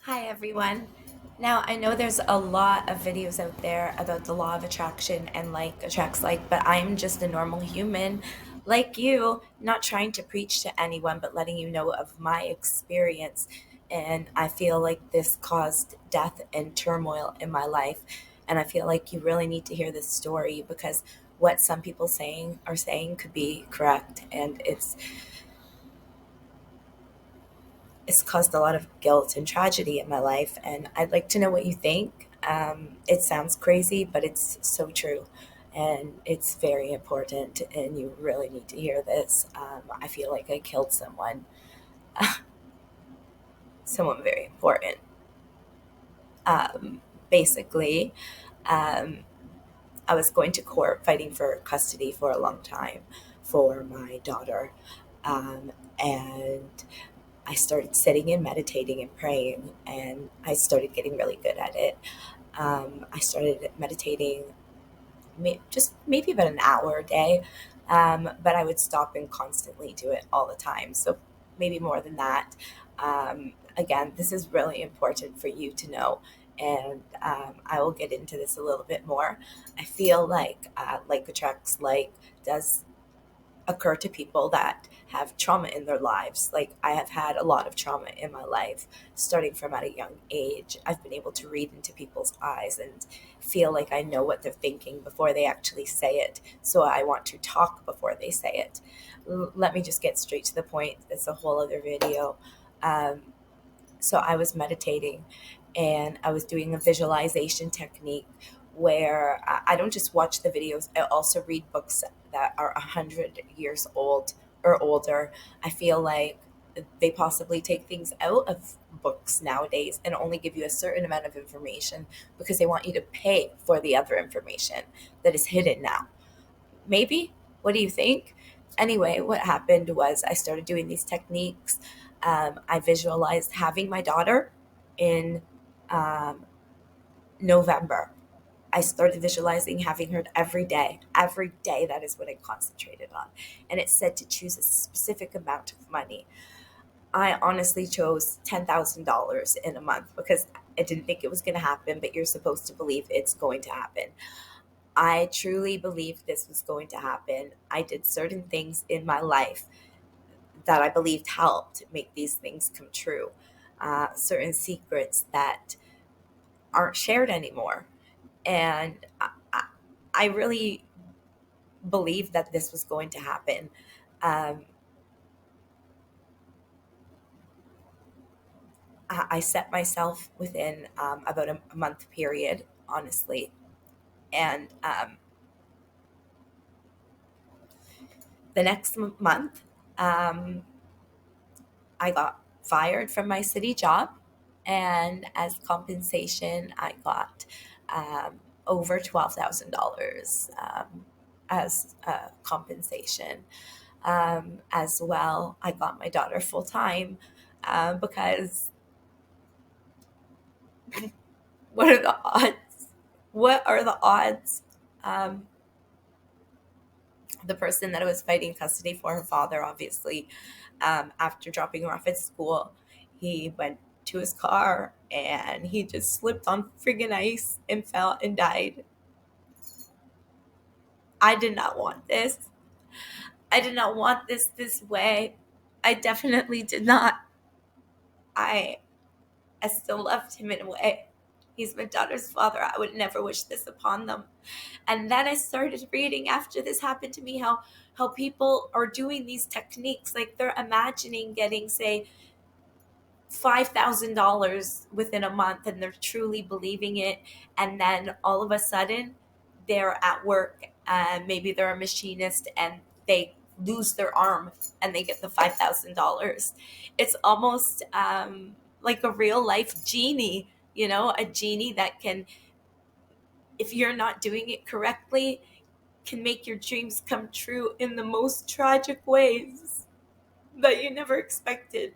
Hi, everyone. Now, I know there's a lot of videos out there about the law of attraction and like attracts like, but I'm just a normal human like you, not trying to preach to anyone, but letting you know of my experience. And I feel like this caused death and turmoil in my life. And I feel like you really need to hear this story because what some people saying could be correct. And it's caused a lot of guilt and tragedy in my life, and I'd like to know what you think. It sounds crazy, but it's so true, and it's very important, and you really need to hear this. I feel like I killed someone very important. Basically, um, I was going to court fighting for custody for a long time for my daughter, um, and I started sitting and meditating and praying, and I started getting really good at it. I started meditating just maybe about an hour a day, but I would stop and constantly do it all the time. So maybe more than that. Again, this is really important for you to know, and I will get into this a little bit more. I feel like attracts like does occur to people that have trauma in their lives. Like I have had a lot of trauma in my life, starting from at a young age. I've been able to read into people's eyes and feel like I know what they're thinking before they actually say it. So I want to talk before they say it. Let me just get straight to the point. It's a whole other video. Um, so I was meditating and I was doing a visualization technique where I don't just watch the videos, I also read books that are 100 years old or older. I feel like they possibly take things out of books nowadays and only give you a certain amount of information because they want you to pay for the other information that is hidden now. Maybe? What do you think? Anyway, what happened was I started doing these techniques. I visualized having my daughter in um, November. I started visualizing having her every day. Every day, that is what I concentrated on. And it said to choose a specific amount of money. I honestly chose $10,000 in a month because I didn't think it was going to happen, but you're supposed to believe it's going to happen. I truly believed this was going to happen. I did certain things in my life that I believed helped make these things come true. Certain secrets that aren't shared anymore. And I really believed that this was going to happen. Um, I set myself within about a month period, honestly. And the next month, um, I got fired from my city job, and as compensation, I got over $12,000 as compensation. As well, I got my daughter full time because what are the odds? What are the odds? Um, the person that I was fighting custody for, her father, obviously, after dropping her off at school, he went to his car and he just slipped on friggin' ice and fell and died. I did not want this. I did not want this way. I definitely did not. I I still loved him in a way. He's my daughter's father. I would never wish this upon them. And then I started reading after this happened to me how people are doing these techniques, like they're imagining getting, say, $5,000 within a month, and they're truly believing it. And then all of a sudden, they're at work, and maybe they're a machinist, and they lose their arm, and they get the $5,000. It's almost like a real life genie, a genie that can, if you're not doing it correctly, can make your dreams come true in the most tragic ways that you never expected.